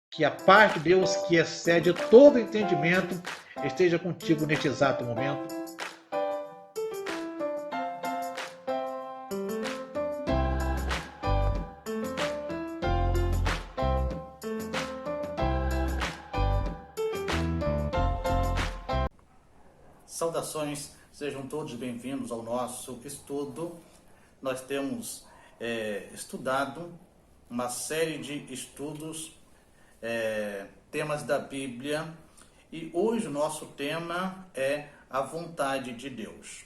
Que a paz de Deus, que excede todo entendimento, esteja contigo neste exato momento. Saudações, sejam todos bem-vindos ao nosso estudo. Nós temos estudado uma série de estudos, temas da Bíblia, e hoje o nosso tema é a vontade de Deus.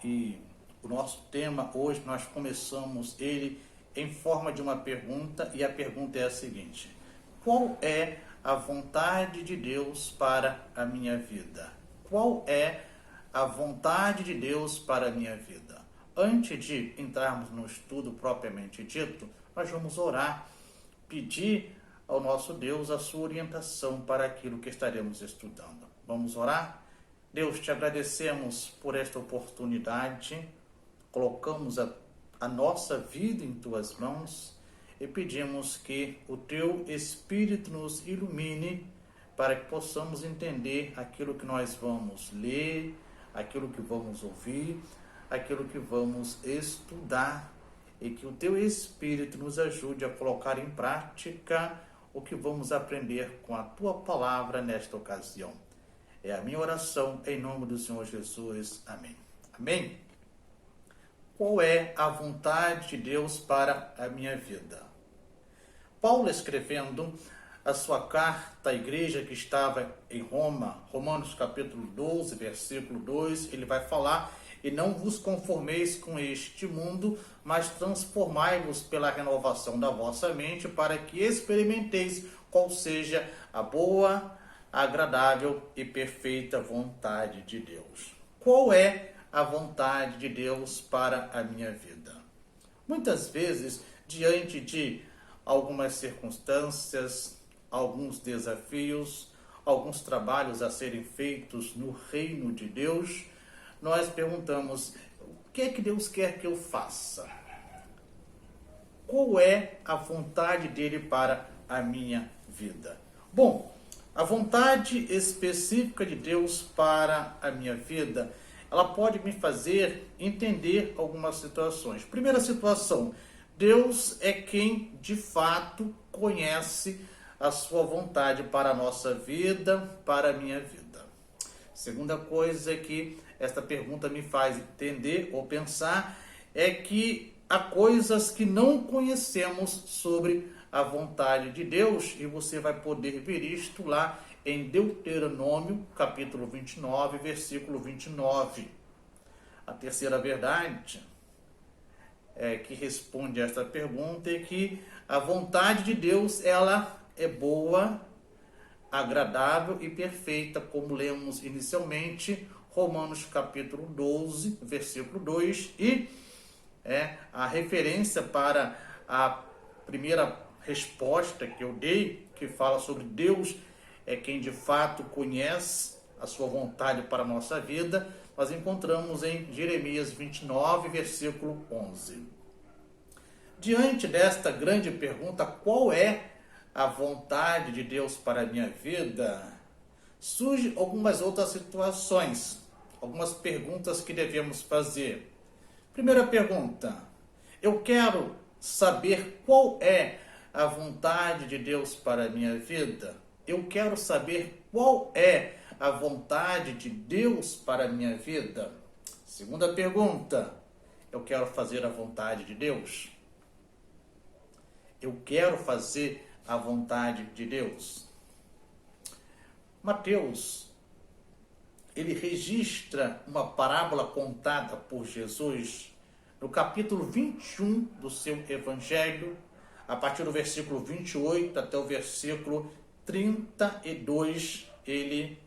E o nosso tema hoje, nós começamos ele em forma de uma pergunta, e a pergunta é a seguinte: qual é a vontade de Deus para a minha vida? Qual é a vontade de Deus para a minha vida? Antes de entrarmos no estudo propriamente dito, nós vamos orar, pedir ao nosso Deus a sua orientação para aquilo que estaremos estudando. Vamos orar? Deus, te agradecemos por esta oportunidade, colocamos a nossa vida em tuas mãos e pedimos que o teu Espírito nos ilumine para que possamos entender aquilo que nós vamos ler, aquilo que vamos ouvir, aquilo que vamos estudar, e que o teu Espírito nos ajude a colocar em prática o que vamos aprender com a tua palavra nesta ocasião. É a minha oração em nome do Senhor Jesus. Amém. Amém? Qual é a vontade de Deus para a minha vida? Paulo, escrevendo a sua carta à igreja que estava em Roma, Romanos capítulo 12, versículo 2, ele vai falar: e não vos conformeis com este mundo, mas transformai-vos pela renovação da vossa mente, para que experimenteis qual seja a boa, agradável e perfeita vontade de Deus. Qual é a vontade de Deus para a minha vida? Muitas vezes, diante de algumas circunstâncias, alguns desafios, alguns trabalhos a serem feitos no reino de Deus, nós perguntamos: o que é que Deus quer que eu faça? Qual é a vontade dele para a minha vida? Bom, a vontade específica de Deus para a minha vida, ela pode me fazer entender algumas situações. Primeira situação: Deus é quem de fato conhece a sua vontade para a nossa vida, para a minha vida. Segunda coisa é que esta pergunta me faz entender ou pensar é que há coisas que não conhecemos sobre a vontade de Deus, e você vai poder ver isto lá em Deuteronômio, capítulo 29, versículo 29. A terceira verdade que responde a esta pergunta é que a vontade de Deus, ela é boa, agradável e perfeita, como lemos inicialmente, Romanos capítulo 12, versículo 2, e a referência para a primeira resposta que eu dei, que fala sobre Deus é quem de fato conhece a sua vontade para a nossa vida, nós encontramos em Jeremias 29, versículo 11. Diante desta grande pergunta, qual é a vontade de Deus para a minha vida, surgem algumas outras situações, algumas perguntas que devemos fazer. Primeira pergunta: eu quero saber qual é a vontade de Deus para a minha vida? Eu quero saber qual é a vontade de Deus para a minha vida? Segunda pergunta: eu quero fazer a vontade de Deus? Eu quero fazer a vontade de Deus. Mateus, ele registra uma parábola contada por Jesus no capítulo 21 do seu evangelho, a partir do versículo 28 até o versículo 32, ele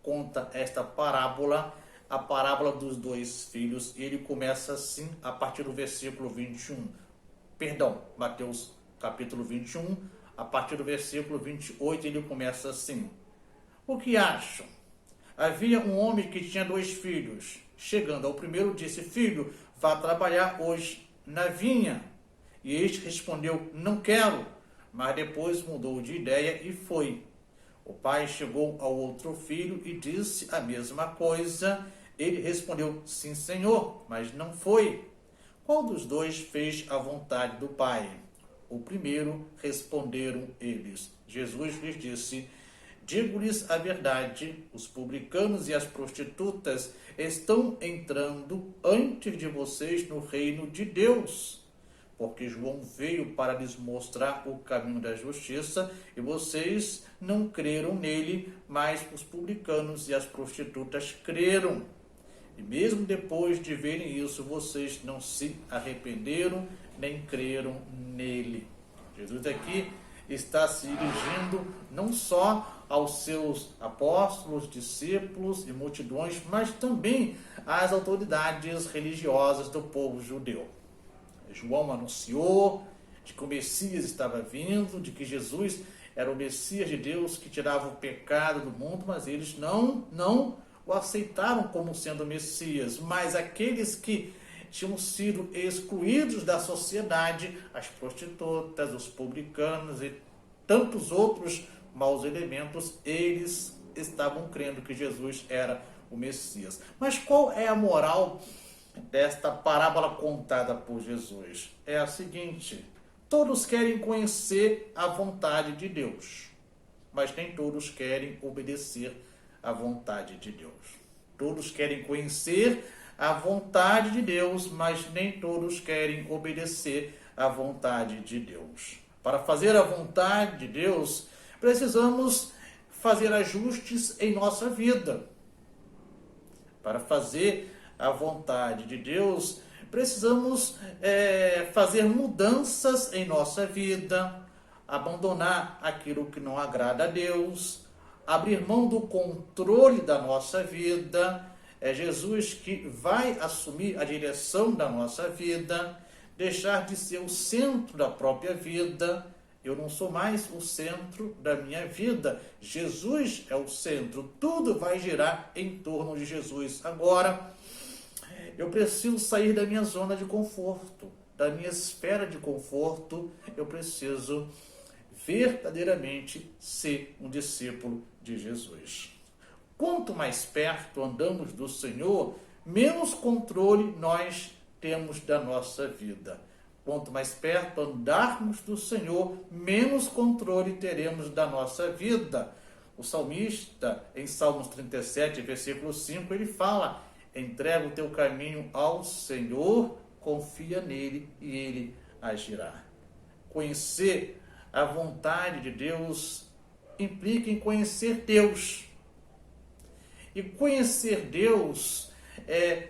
conta esta parábola, a parábola dos dois filhos. Ele começa assim, a partir do versículo 21. Perdão, Mateus capítulo 21, a partir do versículo 28, ele começa assim: o que acham? Havia um homem que tinha 2 filhos. Chegando ao primeiro, disse: filho, vá trabalhar hoje na vinha. E este respondeu: não quero, mas depois mudou de ideia e foi. O pai chegou ao outro filho e disse a mesma coisa. Ele respondeu, sim, senhor, mas não foi. Qual dos dois fez a vontade do pai? O primeiro, responderam eles. Jesus lhes disse, digo-lhes a verdade, os publicanos e as prostitutas estão entrando antes de vocês no reino de Deus. Porque João veio para lhes mostrar o caminho da justiça e vocês não creram nele, mas os publicanos e as prostitutas creram. E mesmo depois de verem isso, vocês não se arrependeram nem creram nele. Jesus aqui está se dirigindo não só aos seus apóstolos, discípulos e multidões, mas também às autoridades religiosas do povo judeu. João anunciou de que o Messias estava vindo, de que Jesus era o Messias de Deus que tirava o pecado do mundo, mas eles não o aceitaram como sendo o Messias. Mas aqueles que tinham sido excluídos da sociedade, as prostitutas, os publicanos e tantos outros maus elementos, eles estavam crendo que Jesus era o Messias. Mas qual é a moral desta parábola contada por Jesus? É a seguinte: todos querem conhecer a vontade de Deus, mas nem todos querem obedecer à vontade de Deus. Todos querem conhecer a vontade de Deus, mas nem todos querem obedecer à vontade de Deus. Para fazer a vontade de Deus, precisamos fazer ajustes em nossa vida. Para fazer a vontade de Deus, precisamos fazer mudanças em nossa vida, abandonar aquilo que não agrada a Deus, abrir mão do controle da nossa vida. É Jesus que vai assumir a direção da nossa vida, deixar de ser o centro da própria vida. Eu não sou mais o centro da minha vida. Jesus é o centro. Tudo vai girar em torno de Jesus. Agora, eu preciso sair da minha zona de conforto, da minha esfera de conforto. Eu preciso verdadeiramente ser um discípulo de Jesus. Quanto mais perto andamos do Senhor, menos controle nós temos da nossa vida. Quanto mais perto andarmos do Senhor, menos controle teremos da nossa vida. O salmista, em Salmos 37, versículo 5, ele fala: entrega o teu caminho ao Senhor, confia nele e ele agirá. Conhecer a vontade de Deus implica em conhecer Deus. E conhecer Deus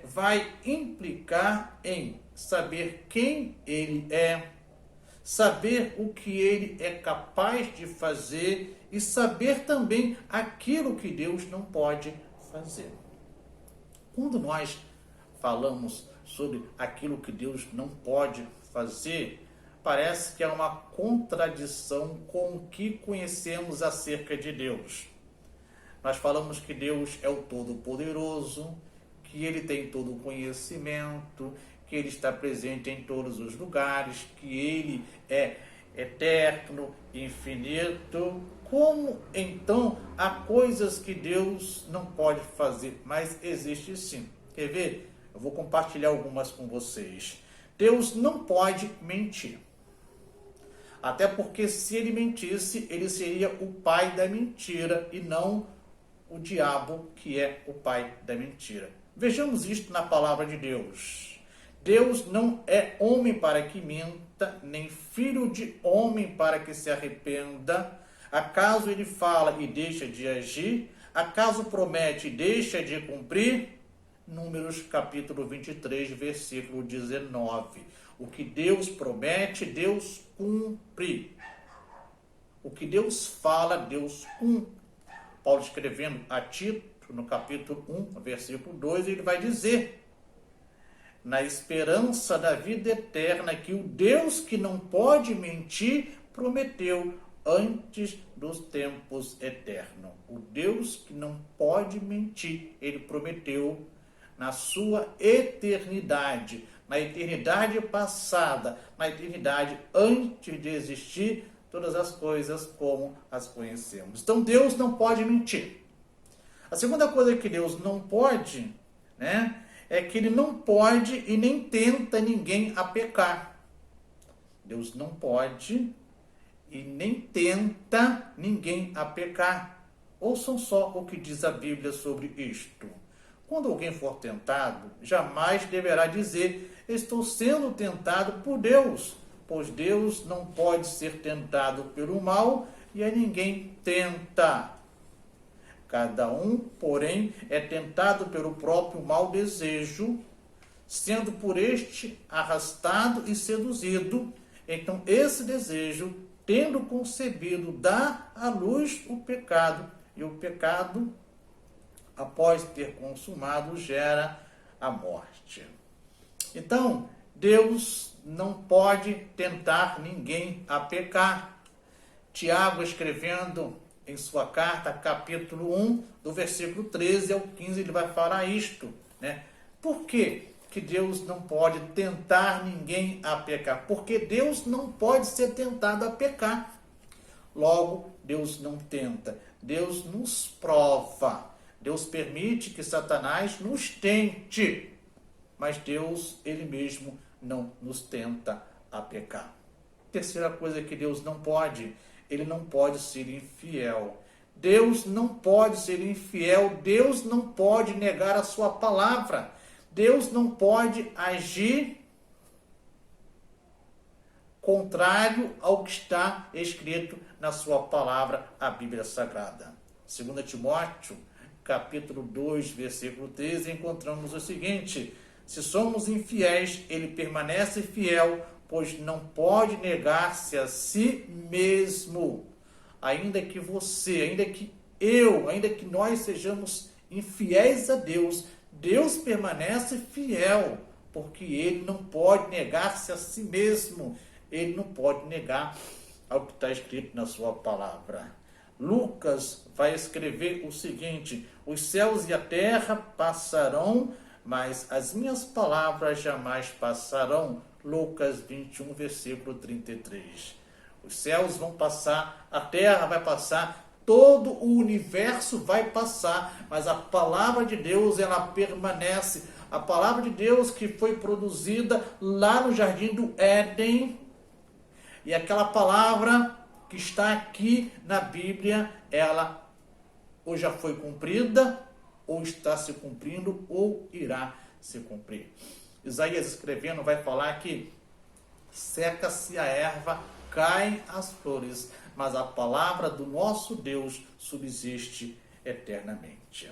vai implicar em saber quem Ele é, saber o que Ele é capaz de fazer e saber também aquilo que Deus não pode fazer. Quando nós falamos sobre aquilo que Deus não pode fazer, parece que é uma contradição com o que conhecemos acerca de Deus. Nós falamos que Deus é o Todo-Poderoso, que Ele tem todo o conhecimento, que Ele está presente em todos os lugares, que Ele é eterno, infinito. Como então há coisas que Deus não pode fazer, mas existe sim? Quer ver? Eu vou compartilhar algumas com vocês. Deus não pode mentir. Até porque se Ele mentisse, Ele seria o pai da mentira e não o diabo, que é o pai da mentira. Vejamos isto na palavra de Deus. Deus não é homem para que minta, nem filho de homem para que se arrependa. Acaso ele fala e deixa de agir? Acaso promete e deixa de cumprir? Números capítulo 23, versículo 19. O que Deus promete, Deus cumpre. O que Deus fala, Deus cumpre. Paulo escrevendo a Tito, no capítulo 1, versículo 2, ele vai dizer: na esperança da vida eterna, que o Deus que não pode mentir prometeu antes dos tempos eternos. O Deus que não pode mentir, ele prometeu na sua eternidade, na eternidade passada, na eternidade antes de existir todas as coisas como as conhecemos. Então Deus não pode mentir. A segunda coisa que Deus não pode, né, é que Ele não pode e nem tenta ninguém a pecar. Deus não pode e nem tenta ninguém a pecar. Ouçam só o que diz a Bíblia sobre isto. Quando alguém for tentado, jamais deverá dizer: estou sendo tentado por Deus, pois Deus não pode ser tentado pelo mal e a ninguém tenta. Cada um, porém, é tentado pelo próprio mau desejo, sendo por este arrastado e seduzido. Então, esse desejo, tendo concebido, dá à luz o pecado, e o pecado, após ter consumado, gera a morte. Então, Deus não pode tentar ninguém a pecar. Tiago, escrevendo em sua carta, capítulo 1, do versículo 13 ao 15, ele vai falar isto, né? Por quê que Deus não pode tentar ninguém a pecar? Porque Deus não pode ser tentado a pecar. Logo, Deus não tenta. Deus nos prova. Deus permite que Satanás nos tente. Mas Deus, Ele mesmo, não nos tenta a pecar. Terceira coisa que Deus não pode, Ele não pode ser infiel. Deus não pode ser infiel. Deus não pode negar a sua palavra. Deus não pode agir contrário ao que está escrito na sua palavra, a Bíblia Sagrada. 2 Timóteo, capítulo 2, versículo 13, encontramos o seguinte: se somos infiéis, ele permanece fiel, pois não pode negar-se a si mesmo. Ainda que você, ainda que eu, ainda que nós sejamos infiéis a Deus, Deus permanece fiel, porque Ele não pode negar-se a si mesmo. Ele não pode negar ao que está escrito na sua palavra. Lucas vai escrever o seguinte: os céus e a terra passarão, mas as minhas palavras jamais passarão. Lucas 21, versículo 33. Os céus vão passar, a terra vai passar, todo o universo vai passar, mas a palavra de Deus, ela permanece. A palavra de Deus que foi produzida lá no Jardim do Éden, e aquela palavra que está aqui na Bíblia, ela ou já foi cumprida, ou está se cumprindo, ou irá se cumprir. Isaías, escrevendo, vai falar que seca-se a erva, caem as flores, mas a palavra do nosso Deus subsiste eternamente.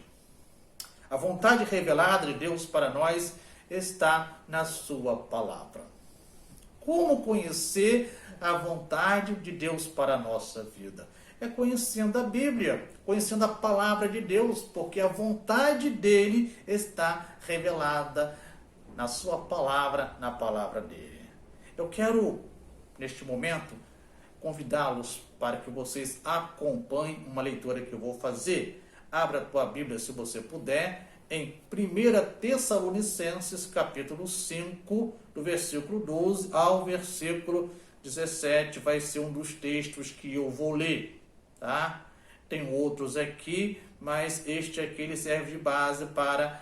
A vontade revelada de Deus para nós está na sua palavra. Como conhecer a vontade de Deus para a nossa vida? É conhecendo a Bíblia, conhecendo a palavra de Deus, porque a vontade dele está revelada na sua palavra, na palavra dele. Eu quero, neste momento, convidá-los para que vocês acompanhem uma leitura que eu vou fazer. Abra a tua Bíblia, se você puder, em 1 Tessalonicenses, capítulo 5, do versículo 12 ao versículo 17, vai ser um dos textos que eu vou ler, tá? Tem outros aqui, mas este aqui ele serve de base para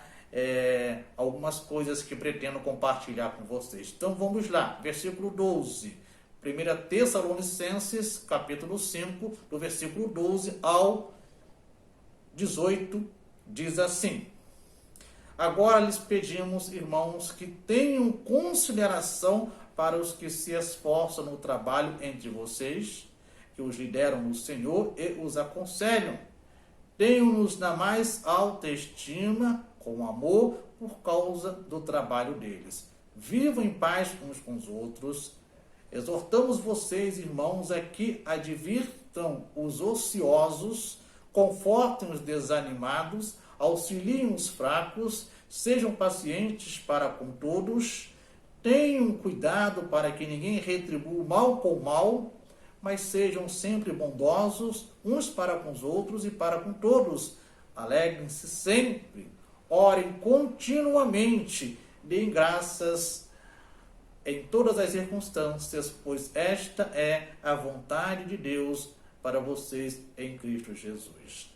algumas coisas que pretendo compartilhar com vocês. Então vamos lá, versículo 12. 1 Tessalonicenses, capítulo 5, do versículo 12 ao 18, diz assim: agora lhes pedimos, irmãos, que tenham consideração para os que se esforçam no trabalho entre vocês, que os lideram no Senhor e os aconselham. Tenham-nos na mais alta estima, com amor, por causa do trabalho deles. Vivam em paz uns com os outros. Exortamos vocês, irmãos, a que advirtam os ociosos, confortem os desanimados, auxiliem os fracos, sejam pacientes para com todos, tenham cuidado para que ninguém retribua o mal com o mal, mas sejam sempre bondosos uns para com os outros e para com todos. Alegrem-se sempre, orem continuamente, deem graças em todas as circunstâncias, pois esta é a vontade de Deus para vocês em Cristo Jesus.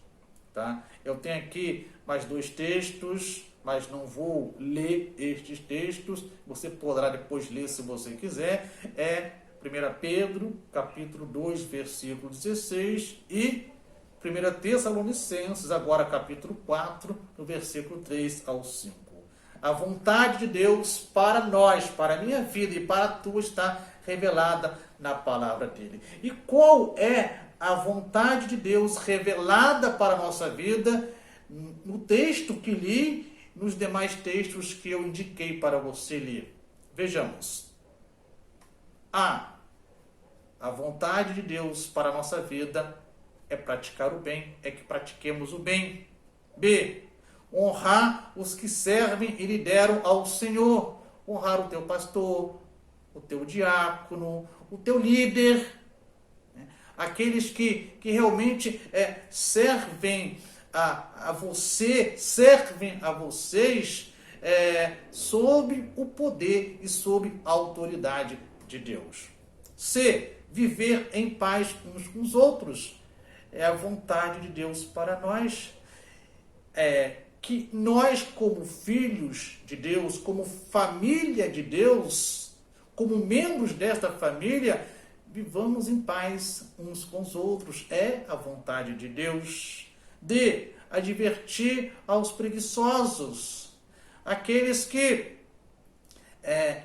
Tá? Eu tenho aqui mais 2 textos, mas não vou ler estes textos. Você poderá depois ler se você quiser. É 1 Pedro, capítulo 2, versículo 16 e 1 Tessalonicenses, agora capítulo 4, no versículo 3 ao 5. A vontade de Deus para nós, para a minha vida e para a tua está revelada na palavra dele. E qual é a vontade de Deus revelada para a nossa vida no texto que li, nos demais textos que eu indiquei para você ler? Vejamos. A vontade de Deus para a nossa vida é praticar o bem, é que pratiquemos o bem. B, honrar os que servem e lideram ao Senhor. Honrar o teu pastor, o teu diácono, o teu líder, aqueles que realmente servem a você, servem a vocês sob o poder e sob a autoridade de Deus. C, viver em paz uns com os outros. É a vontade de Deus para nós. Que nós, como filhos de Deus, como família de Deus, como membros desta família, vivamos em paz uns com os outros. É a vontade de Deus. D, advertir aos preguiçosos, aqueles que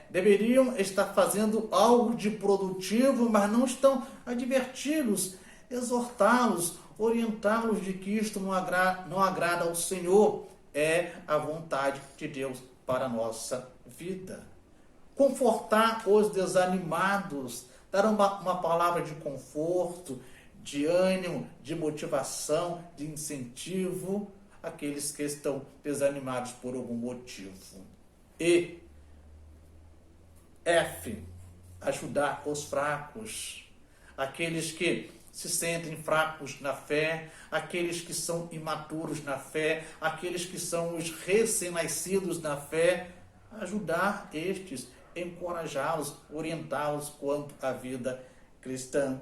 deveriam estar fazendo algo de produtivo, mas não estão, adverti-los, exortá-los, orientá-los de que isto não agrada ao Senhor. É a vontade de Deus para a nossa vida. Confortar os desanimados, dar uma palavra de conforto, de ânimo, de motivação, de incentivo àqueles que estão desanimados por algum motivo. E F, ajudar os fracos, aqueles que se sentem fracos na fé, aqueles que são imaturos na fé, aqueles que são os recém-nascidos na fé, ajudar estes, encorajá-los, orientá-los quanto à vida cristã.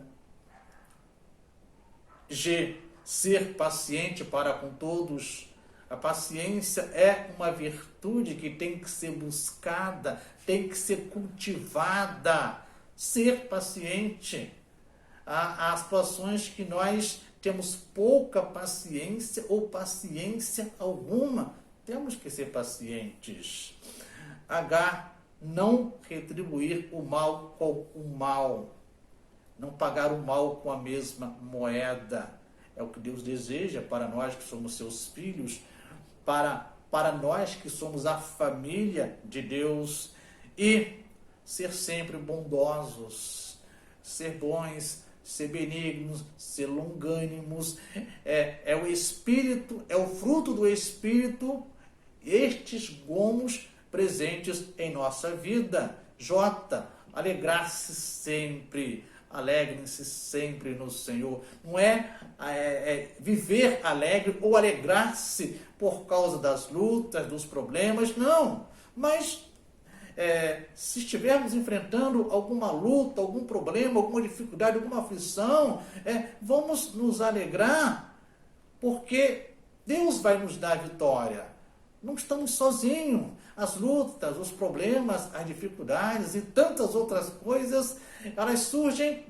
G, ser paciente para com todos. A paciência é uma virtude que tem que ser buscada, tem que ser cultivada. Ser paciente. Há situações que nós temos pouca paciência ou paciência alguma. Temos que ser pacientes. H, não retribuir o mal com o mal. Não pagar o mal com a mesma moeda. É o que Deus deseja para nós que somos seus filhos, para nós que somos a família de Deus. E ser sempre bondosos, ser bons, ser benignos, ser longânimos. É o Espírito, é o fruto do Espírito, estes gomos presentes em nossa vida. J, alegrar-se sempre. Alegrem-se sempre no Senhor. Não é viver alegre ou alegrar-se por causa das lutas, dos problemas, não. Mas se estivermos enfrentando alguma luta, algum problema, alguma dificuldade, alguma aflição, vamos nos alegrar, porque Deus vai nos dar vitória. Não estamos sozinhos. As lutas, os problemas, as dificuldades e tantas outras coisas, elas surgem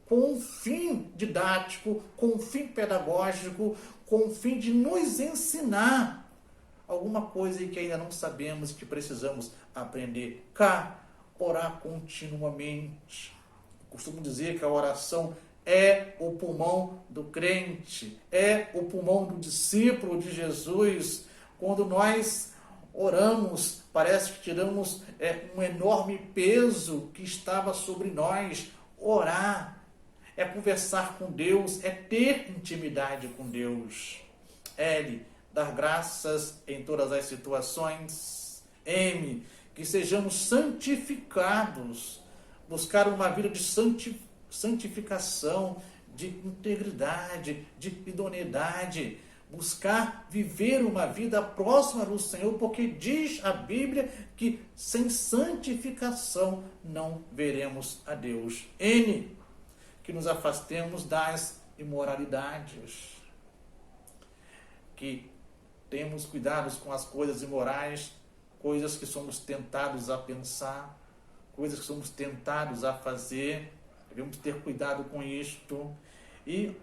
com um fim didático, com um fim pedagógico, com um fim de nos ensinar alguma coisa que ainda não sabemos, que precisamos aprender. K, orar continuamente. Eu costumo dizer que a oração é o pulmão do crente, é o pulmão do discípulo de Jesus. Quando nós oramos, parece que tiramos um enorme peso que estava sobre nós. Orar é conversar com Deus, é ter intimidade com Deus. L, dar graças em todas as situações. M, que sejamos santificados, buscar uma vida de santificação, de integridade, de idoneidade. buscar viver uma vida próxima do Senhor, porque diz a Bíblia que sem santificação não veremos a Deus. N, que nos afastemos das imoralidades, que temos cuidados com as coisas imorais, coisas que somos tentados a pensar, coisas que somos tentados a fazer. Devemos ter cuidado com isto. E,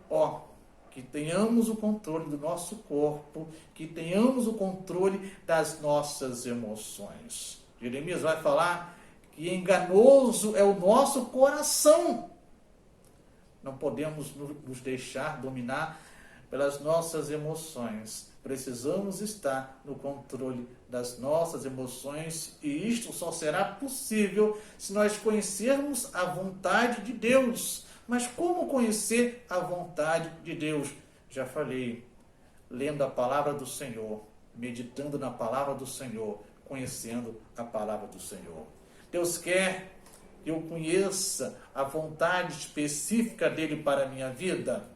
que tenhamos o controle do nosso corpo, que tenhamos o controle das nossas emoções. Jeremias vai falar que enganoso é o nosso coração. Não podemos nos deixar dominar pelas nossas emoções. Precisamos estar no controle das nossas emoções, e isto só será possível se nós conhecermos a vontade de Deus. Mas como conhecer a vontade de Deus? Já falei, lendo a palavra do Senhor, meditando na palavra do Senhor, conhecendo a palavra do Senhor. Deus quer que eu conheça a vontade específica dele para a minha vida?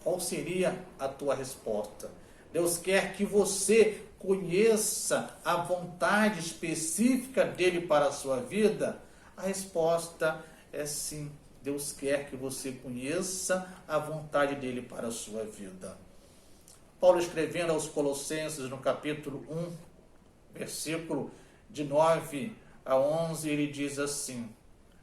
Qual seria a tua resposta? Deus quer que você conheça a vontade específica dele para a sua vida? A resposta é sim. Deus quer que você conheça a vontade dele para a sua vida. Paulo, escrevendo aos Colossenses, no capítulo 1, versículo de 9 a 11, ele diz assim: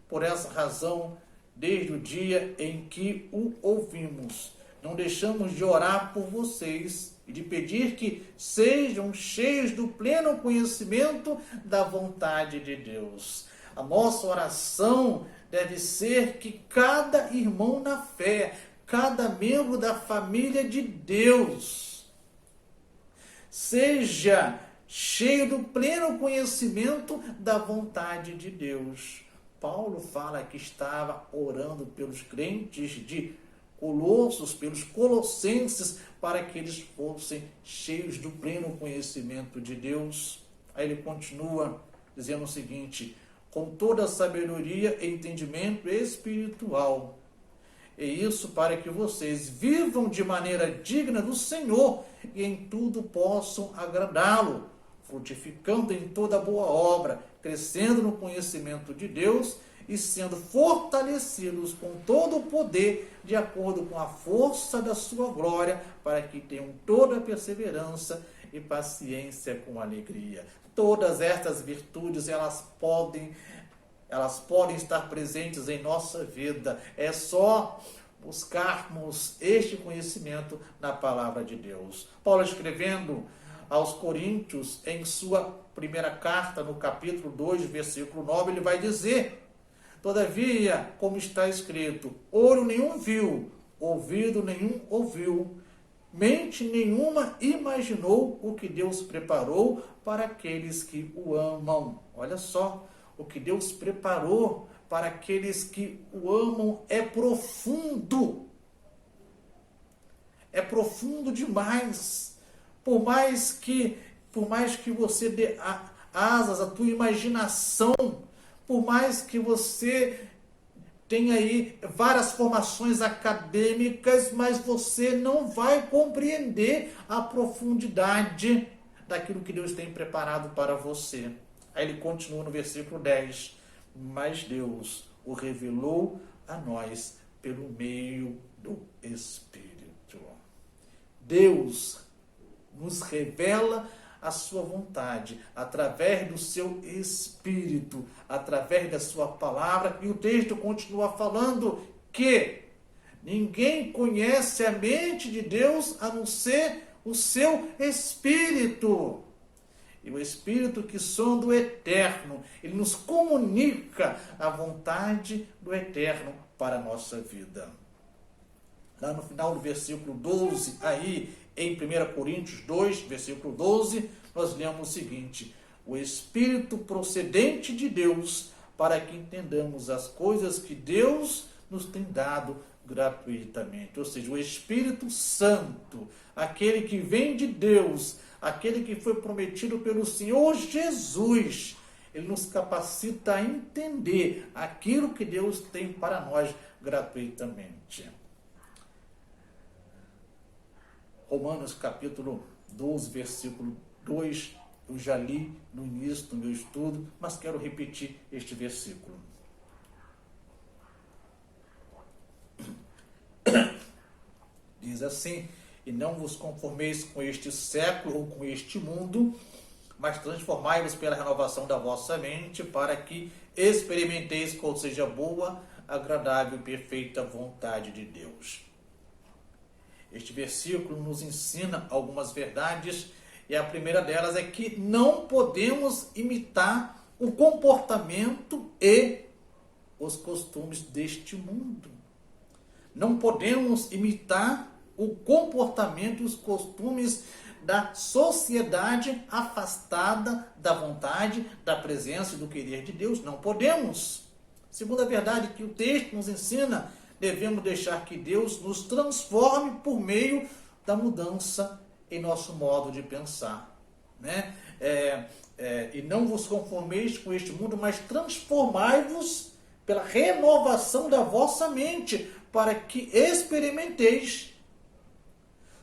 por essa razão, desde o dia em que o ouvimos, não deixamos de orar por vocês e de pedir que sejam cheios do pleno conhecimento da vontade de Deus. A nossa oração deve ser que cada irmão na fé, cada membro da família de Deus, seja cheio do pleno conhecimento da vontade de Deus. Paulo fala que estava orando pelos crentes de Colossos, pelos colossenses, para que eles fossem cheios do pleno conhecimento de Deus. Aí ele continua dizendo o seguinte: com toda a sabedoria e entendimento espiritual. E isso para que vocês vivam de maneira digna do Senhor e em tudo possam agradá-lo, frutificando em toda boa obra, crescendo no conhecimento de Deus e sendo fortalecidos com todo o poder, de acordo com a força da sua glória, para que tenham toda a perseverança e paciência com alegria. Todas estas virtudes, elas podem estar presentes em nossa vida. É só buscarmos este conhecimento na palavra de Deus. Paulo, escrevendo aos Coríntios, em sua primeira carta, no capítulo 2, versículo 9, ele vai dizer: todavia, como está escrito, olho nenhum viu, ouvido nenhum ouviu, mente nenhuma imaginou o que Deus preparou para aqueles que o amam. Olha só, o que Deus preparou para aqueles que o amam é profundo. É profundo demais. Por mais que você dê asas à tua imaginação, por mais que você tenha aí várias formações acadêmicas, mas você não vai compreender a profundidade daquilo que Deus tem preparado para você. Aí ele continua no versículo 10. Mas Deus o revelou a nós pelo meio do Espírito. Deus nos revela a sua vontade através do seu Espírito, através da sua palavra. E o texto continua falando que ninguém conhece a mente de Deus a não ser o seu Espírito. E o Espírito que sonda o Eterno, ele nos comunica a vontade do Eterno para a nossa vida. Lá no final do versículo 12, aí em 1 Coríntios 2, versículo 12, nós lemos o seguinte: o Espírito procedente de Deus, para que entendamos as coisas que Deus nos tem dado gratuitamente. Ou seja, o Espírito Santo, aquele que vem de Deus, aquele que foi prometido pelo Senhor Jesus, ele nos capacita a entender aquilo que Deus tem para nós gratuitamente. Romanos capítulo 12, versículo 2, eu já li no início do meu estudo, mas quero repetir este versículo. Diz assim: e não vos conformeis com este século ou com este mundo, mas transformai-vos pela renovação da vossa mente, para que experimenteis qual seja boa, agradável e perfeita vontade de Deus. Este versículo nos ensina algumas verdades, e a primeira delas é que não podemos imitar o comportamento e os costumes deste mundo. Não podemos imitar o comportamento e os costumes da sociedade afastada da vontade, da presença e do querer de Deus. Não podemos. Segunda verdade que o texto nos ensina, devemos deixar que Deus nos transforme por meio da mudança em nosso modo de pensar, né? E não vos conformeis com este mundo, mas transformai-vos pela renovação da vossa mente, para que experimenteis.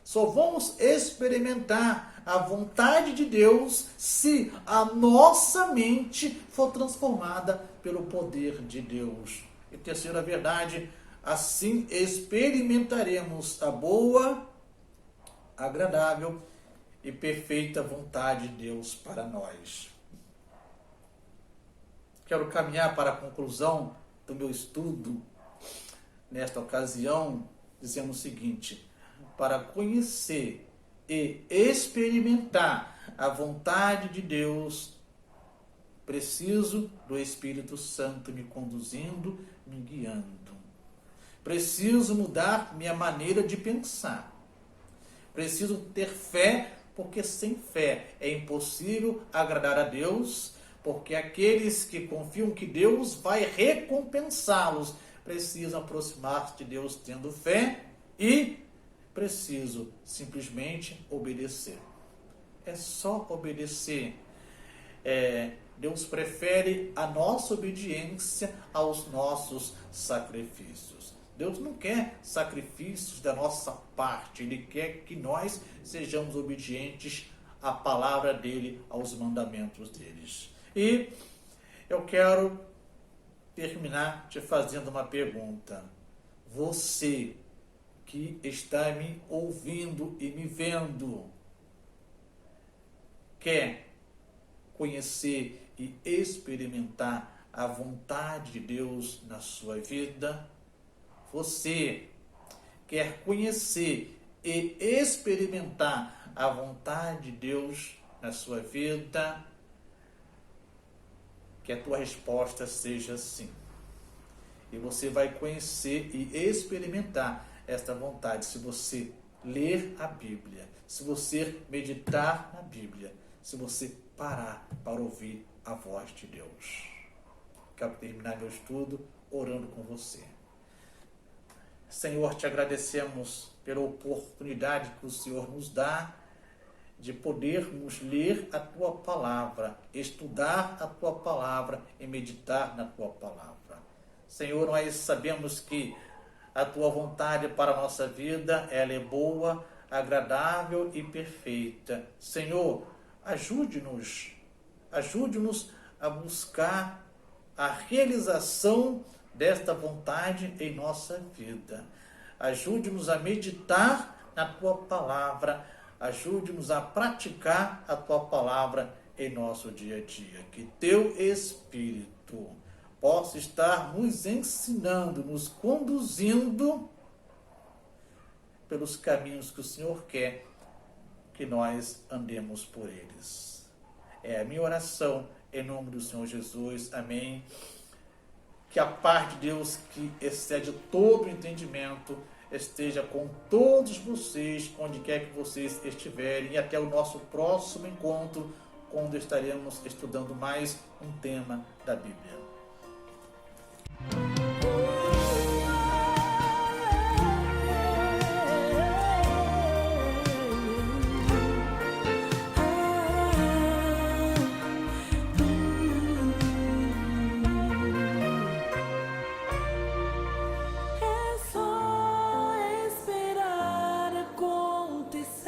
Só vamos experimentar a vontade de Deus se a nossa mente for transformada pelo poder de Deus. E terceira verdade, assim experimentaremos a boa, agradável e perfeita vontade de Deus para nós. Quero caminhar para a conclusão do meu estudo nesta ocasião, dizendo o seguinte: para conhecer e experimentar a vontade de Deus, preciso do Espírito Santo me conduzindo, me guiando. Preciso mudar minha maneira de pensar. Preciso ter fé, porque sem fé é impossível agradar a Deus, porque aqueles que confiam que Deus vai recompensá-los precisam aproximar-se de Deus tendo fé e preciso simplesmente obedecer. É só obedecer. Deus prefere a nossa obediência aos nossos sacrifícios. Deus não quer sacrifícios da nossa parte, Ele quer que nós sejamos obedientes à palavra dEle, aos mandamentos deles. E eu quero terminar te fazendo uma pergunta. Você que está me ouvindo e me vendo, quer conhecer e experimentar a vontade de Deus na sua vida? Você quer conhecer e experimentar a vontade de Deus na sua vida? Que a tua resposta seja sim. E você vai conhecer e experimentar esta vontade se você ler a Bíblia, se você meditar na Bíblia, se você parar para ouvir a voz de Deus. Quero terminar meu estudo orando com você. Senhor, te agradecemos pela oportunidade que o Senhor nos dá de podermos ler a Tua Palavra, estudar a Tua Palavra e meditar na Tua Palavra. Senhor, nós sabemos que a Tua vontade para a nossa vida, ela é boa, agradável e perfeita. Senhor, ajude-nos a buscar a realização desta vontade em nossa vida. Ajude-nos a meditar na Tua Palavra, ajude-nos a praticar a Tua Palavra em nosso dia a dia. Que Teu Espírito possa estar nos ensinando, nos conduzindo pelos caminhos que o Senhor quer que nós andemos por eles. É a minha oração em nome do Senhor Jesus. Amém. Que a paz de Deus, que excede todo o entendimento, esteja com todos vocês, onde quer que vocês estiverem, e até o nosso próximo encontro, quando estaremos estudando mais um tema da Bíblia. É só esperar acontecer.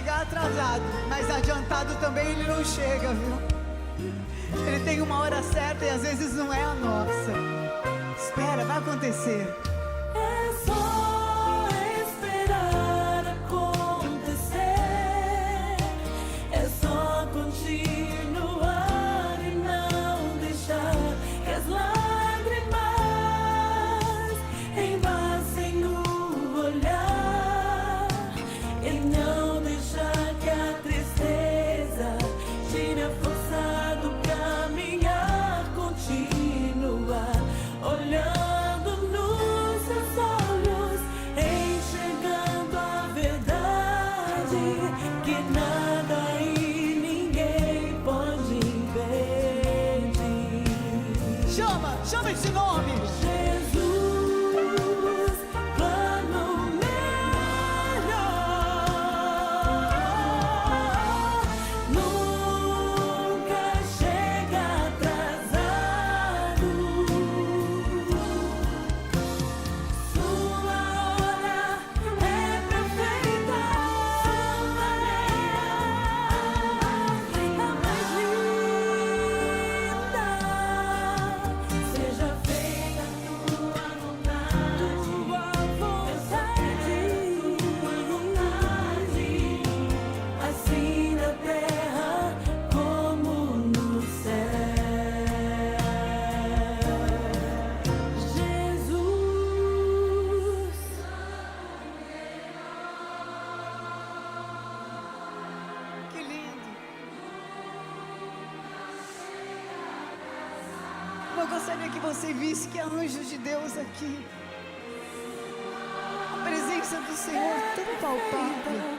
chegar atrasado, mas adiantado também ele não chega, viu? Ele tem uma hora certa e às vezes não é a nossa. Espera, vai acontecer. É só esperar acontecer. É só continuar e não deixar que as lágrimas embaçem o olhar e não deixar que a tristeza tire a força do caminhar, continuar olhando nos seus olhos, enxergando a verdade que nada e ninguém pode impedir. Chama esse nome. Jesus, plano melhor, nunca chega atrasado. Sua hora é perfeita, sua maneira a mais linda. Seja feita tua vontade, assim na terra como no céu. Jesus. Que lindo. Eu gostaria que você visse que há anjos de Deus aqui. A presença do Senhor tão palpável.